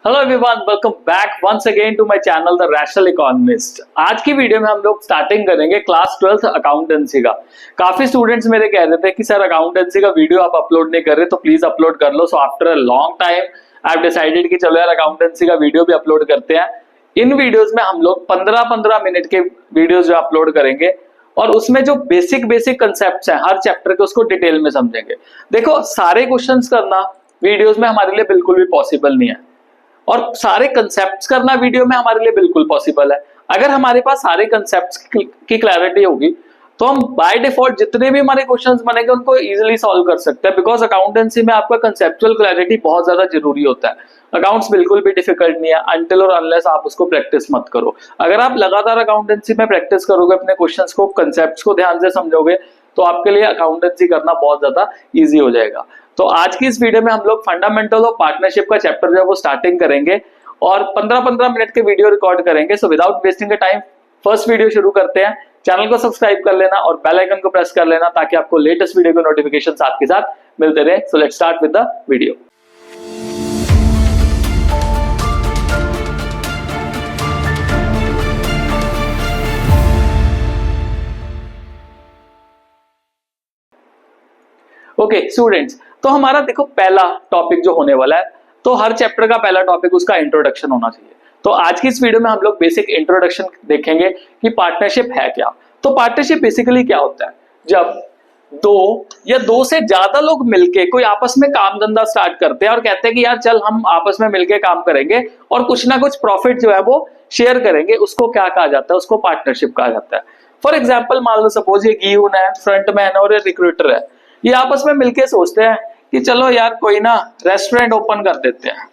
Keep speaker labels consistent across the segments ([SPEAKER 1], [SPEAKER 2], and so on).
[SPEAKER 1] Hello everyone, welcome back once again to my channel the rational economist. आज की video में हम लोग स्टार्टिंग करेंगे क्लास 12th अकाउंटेंसी का। काफी स्टूडेंट्स मेरे कह रहे थे कि सर अकाउंटेंसी का वीडियो आप अपलोड नहीं कर रहे, तो प्लीज अपलोड कर लो। So after a long time I have decided कि चलो यार अकाउंटेंसी का वीडियो भी अपलोड करते हैं। इन वीडियोज में हम लोग 15-15 मिनट के वीडियोज जो अपलोड करेंगे और उसमें जो बेसिक बेसिक कंसेप्ट हैं हर चैप्टर के उसको डिटेल में समझेंगे। देखो, सारे क्वेश्चंस करना वीडियोज में हमारे लिए बिल्कुल भी पॉसिबल नहीं है और सारे कंसेप्ट्स करना वीडियो में हमारे लिए बिल्कुल पॉसिबल है। अगर हमारे पास सारे कंसेप्ट्स की क्लैरिटी होगी तो हम बाय डिफॉल्ट जितने भी हमारे क्वेश्चंस बनेंगे उनको इजीली सॉल्व कर सकते हैं, बिकॉज अकाउंटेंसी में आपका कंसेप्चुअल क्लैरिटी बहुत ज्यादा जरूरी होता है। अकाउंट्स बिल्कुल भी डिफिकल्ट नहीं है अनटिल और अनलेस आप उसको प्रैक्टिस मत करो। अगर आप लगातार अकाउंटेंसी में प्रैक्टिस करोगे, अपने क्वेश्चंस को कंसेप्ट्स को ध्यान से समझोगे, तो आपके लिए अकाउंटेंसी करना बहुत ज्यादा ईजी हो जाएगा। तो आज की इस वीडियो में हम लोग फंडामेंटल ऑफ पार्टनरशिप का चैप्टर जो है वो स्टार्टिंग करेंगे और 15-15 मिनट के वीडियो रिकॉर्ड करेंगे। So without wasting the time first video शुरू करते हैं। चैनल को सब्सक्राइब कर लेना और बेल आइकन को प्रेस कर लेना ताकि आपको लेटेस्ट वीडियो के नोटिफिकेशन साथ के साथ मिलते रहे। So let's start with the video. Okay students, तो हमारा देखो पहला टॉपिक जो होने वाला है, तो हर चैप्टर का पहला टॉपिक उसका इंट्रोडक्शन होना चाहिए। तो आज की इस वीडियो में हम लोग बेसिक इंट्रोडक्शन देखेंगे कि पार्टनरशिप है क्या। तो पार्टनरशिप बेसिकली क्या होता है? जब दो या दो से ज्यादा लोग मिलके कोई आपस में काम धंधा स्टार्ट करते हैं और कहते हैं कि यार चल हम आपस में मिलके काम करेंगे और कुछ ना कुछ प्रॉफिट जो है वो शेयर करेंगे, उसको क्या कहा जाता है? उसको पार्टनरशिप कहा जाता है। फॉर एग्जाम्पल मान लो सपोज ये गीहून है, फ्रंटमैन और रिक्रूटर है, ये आपस में मिलके सोचते हैं कि चलो यार कोई ना रेस्टोरेंट ओपन कर देते हैं।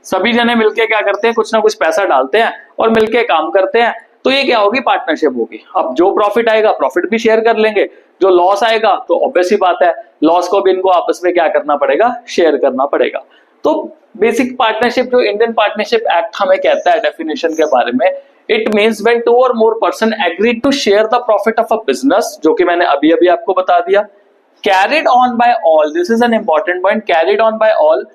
[SPEAKER 1] सभी जने मिलके क्या करते हैं, कुछ ना कुछ पैसा डालते हैं और मिलके काम करते हैं। तो ये क्या होगी? पार्टनरशिप होगी। अब जो प्रॉफिट आएगा प्रॉफिट भी शेयर कर लेंगे, जो लॉस आएगा तो ऑब्वियस ही बात है लॉस को भी इनको आपस में क्या करना पड़ेगा? शेयर करना पड़ेगा। तो बेसिक पार्टनरशिप जो इंडियन पार्टनरशिप एक्ट हमें कहता है डेफिनेशन के बारे में, इट मीन्स व्हेन टू और more person agree to share the profit of a business, जो कि मैंने अभी अभी आपको बता दिया। Carried on by all, this is an important point, carried on by all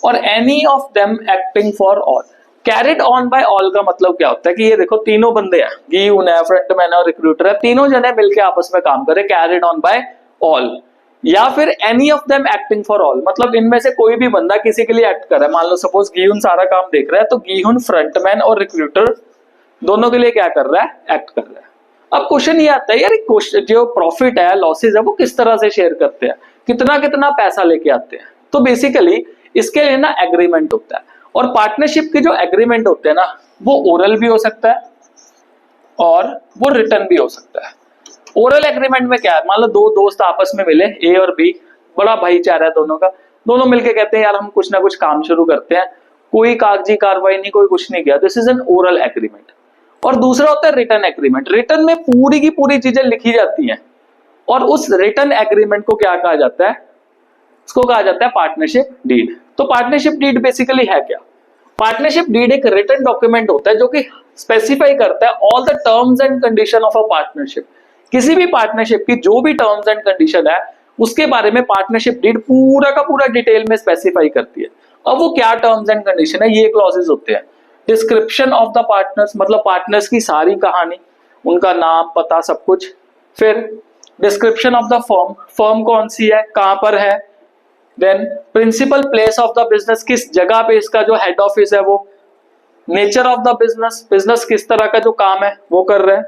[SPEAKER 1] or any of them acting for all. Carried on by all का मतलब क्या होता है कि ये देखो तीनों बंदे हैं, गीहून है, फ्रंटमैन है और रिक्रूटर है, तीनों जने मिलके आपस में काम करे, कैरिड ऑन बाय ऑल। या फिर any of them acting for all, मतलब इनमें से कोई भी बंदा किसी के लिए एक्ट कर रहा है। मान लो सपोज गीहून सारा काम देख रहा है, तो गीहून फ्रंटमैन और रिक्रूटर दोनों के लिए क्या कर रहा है? एक्ट कर रहा है। अब क्वेश्चन ये आता है यार जो प्रॉफिट है, लॉसेज है, वो किस तरह से शेयर करते हैं, कितना कितना पैसा लेके आते हैं? तो बेसिकली इसके लिए ना एग्रीमेंट होता है, और पार्टनरशिप के जो एग्रीमेंट होते हैं ना वो ओरल भी हो सकता है और वो रिटर्न भी हो सकता है। ओरल एग्रीमेंट में क्या है? मान लो दो दोस्त आपस में मिले, ए और बी, बड़ा भाईचारा है दोनों का, दोनों मिलके कहते हैं यार हम कुछ ना कुछ काम शुरू करते हैं, कोई कागजी कार्रवाई नहीं, कोई कुछ नहीं किया, this is N oral agreement. और दूसरा होता है रिटर्न एग्रीमेंट। रिटर्न में पूरी की पूरी चीजें लिखी जाती हैं और उस रिटर्न एग्रीमेंट को क्या कहा जाता है? उसको कहा जाता है पार्टनरशिप डीड। तो पार्टनरशिप डीड बेसिकली है क्या? पार्टनरशिप डीड एक रिटन डॉक्यूमेंट होता है जो कि स्पेसिफाई करता है all the terms and condition of a partnership. किसी भी पार्टनरशिप की जो भी टर्म्स एंड कंडीशन है उसके बारे में पार्टनरशिप डीड पूरा का पूरा डिटेल में स्पेसिफाई करती है। अब वो क्या टर्म्स एंड कंडीशन है? ये क्लॉजेस होते हैं। डिस्क्रिप्शन ऑफ द पार्टनर्स, मतलब पार्टनर्स की सारी कहानी, उनका नाम पता सब कुछ। फिर description of the firm, firm कौन सी है, कहां पर है। Then principal place of the business, किस जगह पे इसका जो हेड ऑफिस है वो। Nature of the business, business किस तरह का जो काम है वो कर रहे हैं।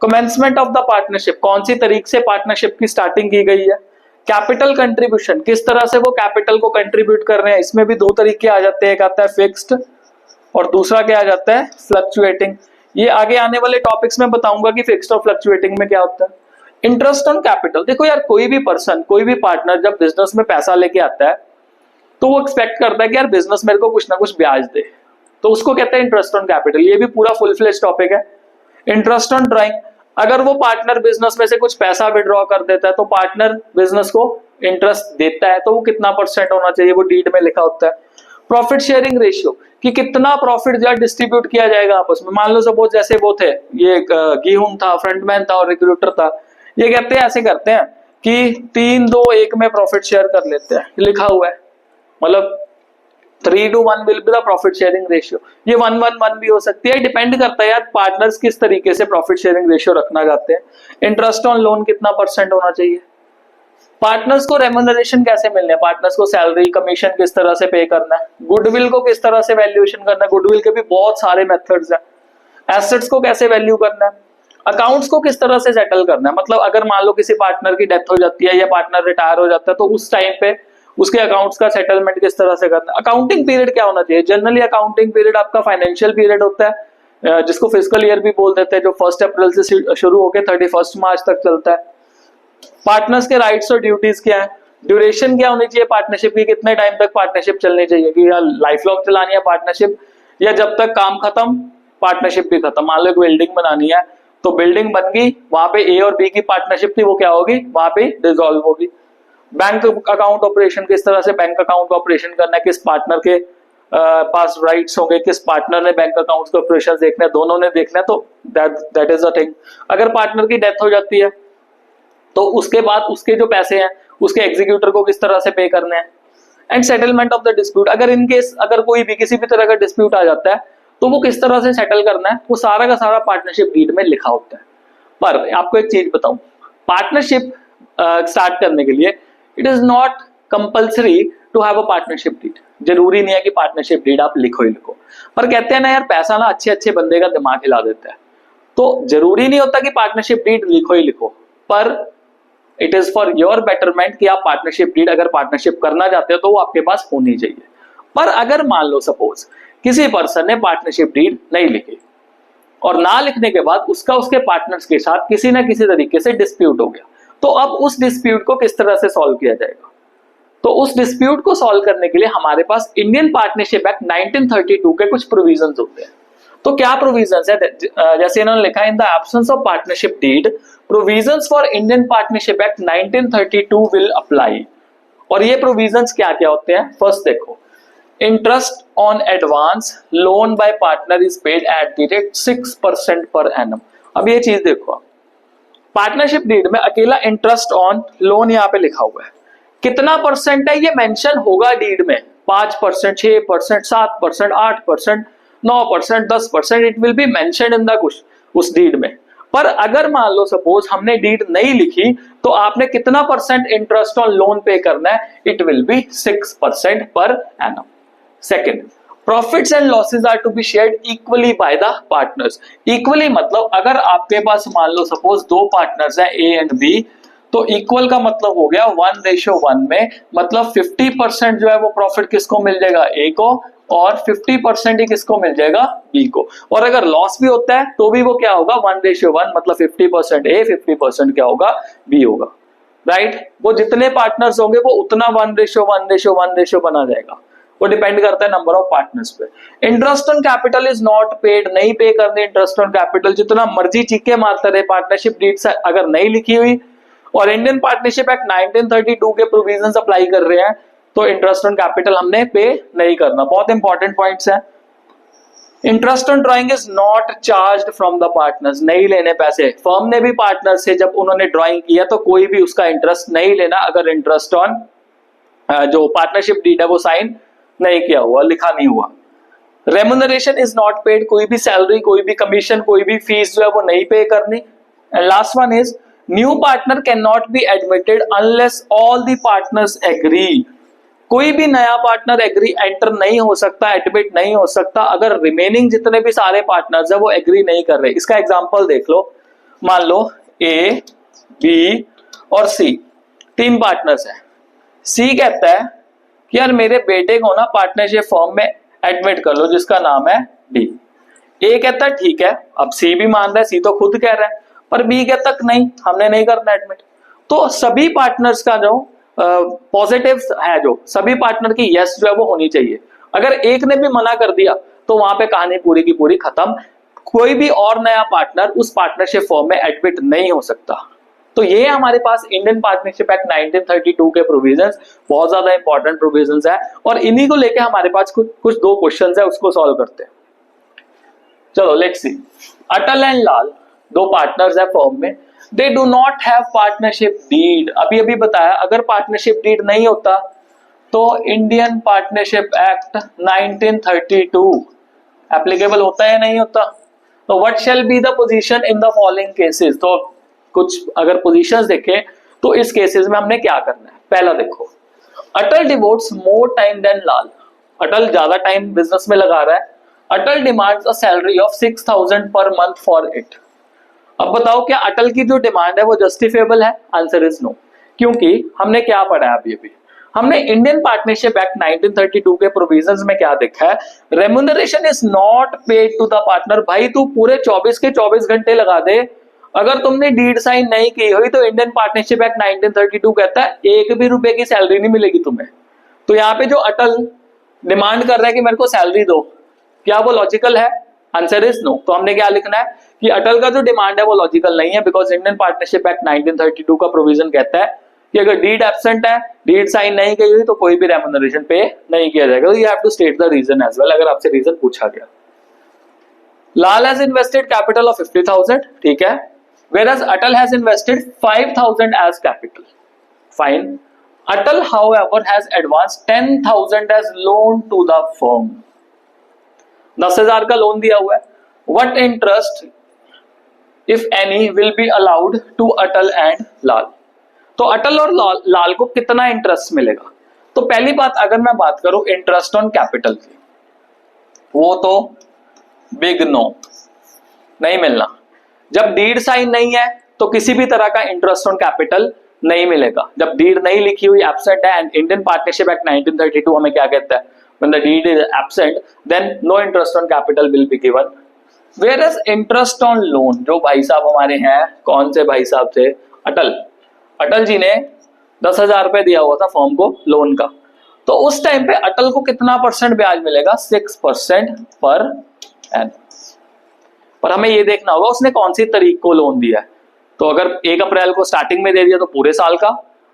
[SPEAKER 1] कमेंसमेंट ऑफ द पार्टनरशिप, कौन सी तारीख से पार्टनरशिप की स्टार्टिंग की गई है। कैपिटल कंट्रीब्यूशन, किस तरह से वो कैपिटल को कंट्रीब्यूट कर रहे हैं। इसमें भी दो तरीके आ जाते हैं, एक आता है फिक्स्ड और दूसरा क्या आ जाता है? फ्लक्चुएटिंग। ये आगे आने वाले टॉपिक्स में बताऊंगा कि फिक्स्ड और फ्लक्चुएटिंग में क्या होता है। इंटरेस्ट ऑन कैपिटल, देखो यार कोई भी पर्सन, कोई भी पार्टनर जब बिजनेस में पैसा लेके आता है तो वो एक्सपेक्ट करता है कि यार बिजनेस मेरे को कुछ ना कुछ ब्याज दे, तो उसको कहते हैं इंटरेस्ट ऑन कैपिटल। ये भी पूरा फुल फ्लेज टॉपिक है। इंटरेस्ट ऑन ड्राइंग, अगर वो पार्टनर बिजनेस में से कुछ पैसा विड्रॉ कर देता है तो पार्टनर बिजनेस को इंटरेस्ट देता है, तो वो कितना परसेंट होना चाहिए वो डीड में लिखा होता है। प्रॉफिट शेयरिंग रेशियो, कि कितना प्रॉफिट जो डिस्ट्रीब्यूट किया जाएगा आपस में। मान लो सपोज जैसे वो थे, ये गीहून था, फ्रंटमैन था और रिक्रूटर था, ये कहते हैं ऐसे करते हैं कि 3-2-1 में प्रॉफिट शेयर कर लेते हैं, लिखा हुआ है। मतलब 3:1 will be the profit sharing ratio. ये 1:1 भी हो सकती है, डिपेंड करता है यार पार्टनर्स किस तरीके से प्रॉफिट शेयरिंग रेशियो रखना चाहते हैं। इंटरेस्ट ऑन लोन कितना % होना चाहिए, पार्टनर्स को रेम्यूनरेशन कैसे मिलने हैं, पार्टनर्स को सैलरी कमीशन किस तरह से पे करना है, गुडविल को किस तरह से वैल्यूएशन करना है, गुडविल के भी बहुत सारे मेथड्स हैं, एसेट्स को कैसे वैल्यू करना है, अकाउंट्स को किस तरह से सेटल करना है। मतलब अगर मान लो किसी पार्टनर की डेथ हो जाती है या पार्टनर रिटायर हो जाता है तो उस टाइम पे उसके अकाउंट्स का सेटलमेंट किस तरह से करना है। अकाउंटिंग पीरियड क्या होना चाहिए, जनरली अकाउंटिंग पीरियड आपका फाइनेंशियल पीरियड होता है जिसको फिस्कल ईयर भी बोल देते हैं, जो 1 अप्रैल से शुरू होकर 31 मार्च तक चलता है। पार्टनर्स के राइट्स और ड्यूटीज क्या है, ड्यूरेशन क्या होनी चाहिए पार्टनरशिप की, कितने टाइम तक पार्टनरशिप चलनी चाहिए, कि या लाइफ लॉन्ग चलानी है पार्टनरशिप या जब तक काम खत्म पार्टनरशिप भी खत्म। मान लो एक बिल्डिंग बनानी है तो बिल्डिंग बन गई, वहां पे ए और बी की पार्टनरशिप थी, वो क्या होगी वहां पे डिसॉल्व होगी। बैंक अकाउंट ऑपरेशन किस तरह से बैंक अकाउंट ऑपरेशन करना है, किस पार्टनर के पास राइट्स होंगे, किस पार्टनर ने बैंक अकाउंट्स के ऑपरेशन देखने हैं, दोनों ने देखना है, तो दैट इज अ थिंग। अगर पार्टनर की डेथ हो जाती है तो उसके बाद उसके जो पैसे हैं उसके एग्जीक्यूटर को किस तरह से पे करने हैं। And settlement of the dispute, अगर इन केस अगर कोई भी किसी भी तरह का डिस्प्यूट आ जाता है तो वो किस तरह से सेटल करना है, वो सारा का सारा पार्टनरशिप डीड में लिखा होता है। पर आपको एक चीज बताऊं, पार्टनरशिप स्टार्ट करने के लिए it is not compulsory to have a partnership deed. जरूरी नहीं है कि पार्टनरशिप डीड आप लिखो ही लिखो, पर कहते हैं ना यार पैसा ना अच्छे अच्छे बंदे का दिमाग हिला देता है, तो जरूरी नहीं होता कि पार्टनरशिप डीड लिखो ही लिखो, पर it is for your betterment कि आप पार्टनरशिप डीड अगर पार्टनरशिप करना चाहते हो तो वो आपके पास होनी चाहिए। पर अगर मान लो सपोज किसी पर्सन ने पार्टनरशिप डीड नहीं लिखी और ना लिखने के बाद उसका उसके पार्टनर्स के साथ किसी ना किसी तरीके से डिस्प्यूट हो गया, तो अब उस डिस्प्यूट को किस तरह से सॉल्व किया जाएगा। तो उस डिस्प्यूट को सॉल्व करने के लिए हमारे पास इंडियन पार्टनरशिप एक्ट 1932 के कुछ प्रोविजंस होते हैं। तो क्या प्रोविजंस है, जैसे इन्होंने लिखा है, in the absence of partnership deed provisions for Indian partnership act 1932 will apply. और ये प्रोविजंस क्या क्या होते हैं, फर्स्ट देखो, interest on advance loan by partner is paid at the rate 6% per annum. अब ये चीज देखो, पार्टनरशिप डीड में अकेला इंटरेस्ट ऑन लोन यहाँ पे लिखा हुआ है, कितना परसेंट है ये मेंशन होगा डीड में, 5%, 6%, 7%, 8%, 9%, 10%, it will be mention in the उस डीड में। पर अगर मान लो सपोज हमने डीड नहीं लिखी तो आपने कितना परसेंट इंटरेस्ट ऑन लोन पे करना है, it will be 6% per annum. Second, profits and losses are to be shared equally by the partners. Equally मतलब अगर आपके पास मान लो सपोज दो पार्टनर्स हैं ए एंड बी, तो इक्वल का मतलब हो गया 1:1 में, मतलब 50% जो है वो प्रॉफिट किसको मिल जाएगा, ए को, और 50% ही किसको मिल जाएगा, बी को। और अगर लॉस भी होता है तो भी वो क्या होगा 1:1, मतलब 50% ए, 50% क्या होगा, बी होगा, राइट। वो जितने पार्टनर्स होंगे वो उतना 1:1:1:1 बना जाएगा, वो डिपेंड करता है नंबर ऑफ पार्टनर्स पे। Interest on capital is not paid, नहीं पे करने इंटरेस्ट ऑन कैपिटल, जितना मर्जी चीखे मारता रहे, पार्टनरशिप डीड अगर नहीं लिखी हुई और इंडियन पार्टनरशिप एक्ट 1932 के प्रोविजंस अप्लाई कर रहे हैं तो इंटरेस्ट ऑन कैपिटल हमने पे नहीं करना। बहुत इंपॉर्टेंट पॉइंट्स हैं। Interest on drawing is not charged from the partners, नहीं लेने पैसे। फर्म ने भी पार्टनर से जब उन्होंने ड्राइंग किया तो कोई भी उसका इंटरेस्ट नहीं लेना अगर इंटरेस्ट ऑन जो पार्टनरशिप डीड है वो साइन नहीं किया हुआ, लिखा नहीं हुआ। रेम्यूनरेशन इज नॉट पेड, कोई भी सैलरी, कोई भी कमीशन, कोई भी फीस जो है वो नहीं पे करनी। And last one is new partner can not be admitted unless all the partners agree. कोई भी नया पार्टनर एग्री एंटर नहीं हो सकता, एडमिट नहीं हो सकता अगर रिमेनिंग जितने भी सारे पार्टनर्स है वो एग्री नहीं कर रहे। इसका एग्जांपल देख लो, मान लो ए, बी और सी, 3 पार्टनर्स हैं। सी कहता है कि यार मेरे बेटे को ना पार्टनरशिप फॉर्म में एडमिट कर लो जिसका नाम है डी। ए कहता है ठीक है, अब सी भी मान रहा है, सी तो खुद कह रहा है, पर बी कहता नहीं, हमने नहीं करना एडमिट। तो सभी पार्टनर्स का जो पॉजिटिव है, जो सभी पार्टनर की यस जो है वो होनी चाहिए। अगर एक ने भी मना कर दिया तो वहां पे कहानी पूरी की पूरी खत्म, कोई भी और नया पार्टनर उस पार्टनरशिप फॉर्म में एडमिट नहीं हो सकता। तो ये हमारे पास इंडियन पार्टनरशिप एक्ट 1932 के प्रोविजंस, बहुत ज्यादा इंपॉर्टेंट प्रोविजंस है, और इन्हीं को लेके हमारे पास कुछ 2 क्वेश्चंस है, उसको सॉल्व करते हैं। चलो let's see. Atal and Lal 2 partners है फर्म में, they do not have partnership deed. अभी बताया अगर पार्टनरशिप डीड नहीं होता तो इंडियन पार्टनरशिप एक्ट 1932 एप्लीकेबल होता है या नहीं होता? तो what shall be the position in the following cases? तो कुछ अगर पोजीशंस देखें तो इस केसेस में हमने क्या करना है। पहला देखो, Atal devotes more time than Lal. Atal ज्यादा टाइम बिजनेस में लगा रहा है। Atal demands a salary of 6000 per month for it. अब बताओ क्या अटल की जो डिमांड है वो जस्टिफिएबल है? Answer is no. क्योंकि हमने क्या पढ़ा है अभी हमने इंडियन पार्टनरशिप एक्ट 1932 के प्रोविजंस में क्या देखा है, remuneration is not paid to the partner. भाई तू पूरे 24 के 24 घंटे लगा दे, अगर तुमने डीड साइन नहीं की हुई तो इंडियन पार्टनरशिप एक्ट 1932 कहता है 1 भी रुपए की सैलरी नहीं मिलेगी तुम्हें। तो यहाँ पे जो अटल डिमांड कर रहा है कि मेरे को सैलरी दो, क्या वो लॉजिकल है? Answer is no. तो हमने क्या लिखना है कि अटल का जो डिमांड है वो लॉजिकल नहीं है, बिकॉज इंडियन पार्टनरशिप एक्ट 1932 का प्रोविजन कहता है कि अगर डीड एब्सेंट है, डीड साइन नहीं की हुई, तो कोई भी रेम्यूनरेशन पे नहीं किया जाएगा। You have to state the reason as well, अगर आपसे रीजन पूछा गया। Lal has invested capital of 50,000, ठीक है, whereas Atal has invested 5,000 as capital. Fine. Atal, however, has advanced 10,000 as loan to the firm. 10,000 का लोन दिया हुआ है। What interest, if any, will be allowed to Atal and Lal? तो अटल और लाल को कितना इंटरेस्ट मिलेगा? तो पहली बात अगर मैं बात करूं इंटरेस्ट ऑन कैपिटल की, वो तो बिग नो, नहीं मिलना। जब डीड साइन नहीं है तो किसी भी तरह का इंटरेस्ट ऑन कैपिटल नहीं मिलेगा। जब डीड नहीं लिखी हुई, एब्सेंट है, एंड इंडियन पार्टनरशिप एक्ट 1932 हमें क्या कहता है, when the deed is absent then no interest on capital will be given. Whereas interest on loan, जो भाई साहब हमारे हैं, कौन से भाई साहब थे? अटल जी ने 10,000 रुपए दिया हुआ था फर्म को लोन का, तो उस टाइम पे अटल को कितना परसेंट ब्याज मिलेगा? 6% पर एनम। पर हमें ये देखना होगा उसने कौन सी तारीख को लोन दिया है। तो अगर 1 अप्रैल को स्टार्टिंग में दे दिया तो पूरे साल का,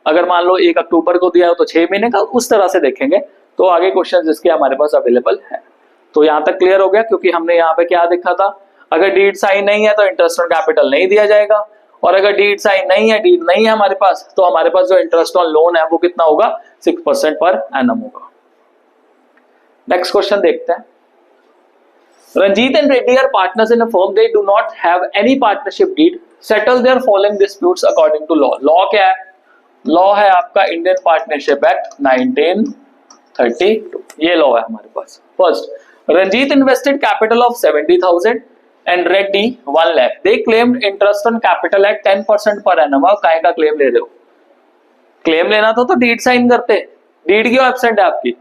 [SPEAKER 1] अगर मान लो 1 अक्टूबर को दिया हो तो 6 महीने का, उस तरह से देखेंगे। तो आगे क्वेश्चन जिसके हमारे पास अवेलेबल है। तो यहाँ तक क्लियर हो गया, क्योंकि हमने यहाँ पे क्या देखा था, अगर डीड साइन नहीं है तो इंटरेस्ट ऑन कैपिटल नहीं दिया जाएगा, और अगर डीड साइन नहीं है, डीड नहीं है हमारे पास, तो हमारे पास जो इंटरेस्ट ऑन लोन है वो कितना होगा? 6% पर एनम होगा। नेक्स्ट क्वेश्चन देखते हैं। Ranjit and Reddy are partners in a firm. They do not have any partnership deed. Settle their following disputes according to law. Law क्या है? Law है आपका इंडियन पार्टनरशिप एक्ट 1932। ये law है हमारे पास। First, Ranjit invested capital of 70,000 and Reddy 1 lakh. They claimed interest on capital at 10% per annum. काहे का क्लेम ले रहे हो? क्लेम लेना तो डीड साइन करते। डीड क्यों एब्सेंट है आपकी?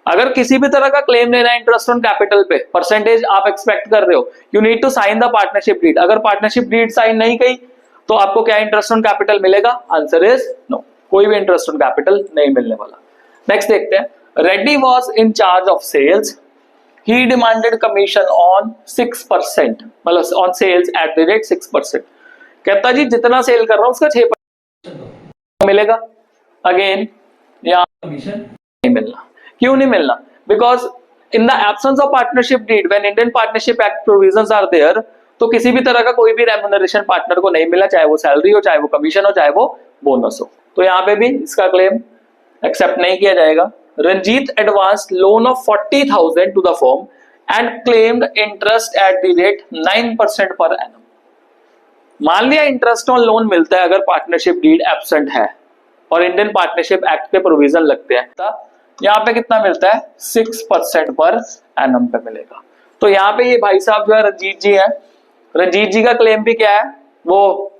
[SPEAKER 1] अगर किसी भी तरह का क्लेम लेना है इंटरेस्ट ऑन कैपिटल पे, परसेंटेज आप एक्सपेक्ट कर रहे हो, you need to sign the partnership deed. अगर पार्टनरशिप डीड साइन नहीं की तो आपको क्या इंटरेस्ट ऑन कैपिटल मिलेगा? आंसर इज नो, कोई भी इंटरेस्ट ऑन कैपिटल नहीं मिलने वाला। नेक्स्ट देखते हैं। Reddy was in charge of sales, he demanded commission on 6%, मतलब on sales at the rate 6%। कहता जी जितना सेल कर रहा हूं उसका 6% मिलेगा। अगेन यहाँ कमीशन नहीं मिलना। क्यों नहीं मिलना? Because in the absence of partnership deed, when Indian partnership act provisions are there, तो किसी भी तरह का कोई भी रेम्यूनरेशन पार्टनर को नहीं मिला, चाहे वो सैलरी हो, चाहे वो कमीशन हो, चाहे वो बोनस हो। तो यहाँ पे भी इसका क्लेम एक्सेप्ट नहीं किया जाएगा। Ranjit advanced loan of 40,000 to the firm and claimed interest at the rate 9% per annum. मान लिया इंटरेस्ट ऑन लोन मिलता है अगर पार्टनरशिप डीड एब्सेंट है और इंडियन पार्टनरशिप एक्ट के प्रोविजन लगते हैं, यहाँ पे कितना मिलता है? 6% पर एनम पे मिलेगा। तो यहाँ पे ये भाई साहब जो है रंजीत जी हैं, रंजीत जी का क्लेम भी क्या है? वो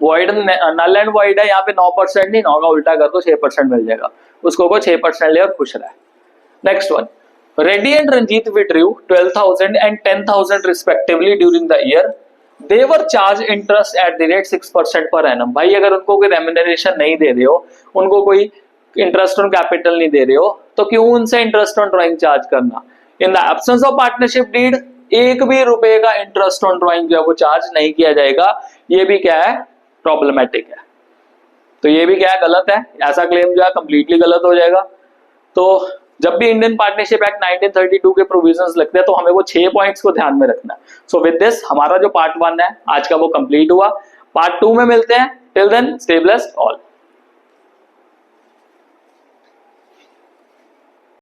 [SPEAKER 1] वॉइड, नल एंड वॉइड है। यहाँ पे 9% नहीं, 9 का उल्टा कर दो 6% मिल जाएगा। उसको को 6% ले और खुश रहा है। Next one, Reddy and Ranjit withdrew 12,000 and 10,000 respectively during the year. They were charge interest at the rate 6% per annum. भाई अगर उनको कोई रेम्यूनरेशन नहीं दे रहे हो, उनको कोई इंटरेस्ट ऑन कैपिटल नहीं दे रहे हो, तो क्यों उनसे इंटरेस्ट ऑन ड्राइंग चार्ज करना? In the absence of partnership deed 1 भी रुपए का इंटरेस्ट ऑन ड्राइंग जो है वो चार्ज नहीं किया जाएगा। ये भी क्या है? प्रॉब्लमेटिक है। तो ये भी क्या है? गलत है। ऐसा क्लेम जो है कंप्लीटली गलत हो जाएगा। तो जब भी इंडियन पार्टनरशिप एक्ट 1932 के प्रोविजंस लगते हैं तो हमें वो 6 पॉइंट्स को ध्यान में रखना है। सो विद दिस हमारा जो पार्ट 1 है आज का वो कंप्लीट हुआ। पार्ट 2 में मिलते हैं। Till then stay blessed all.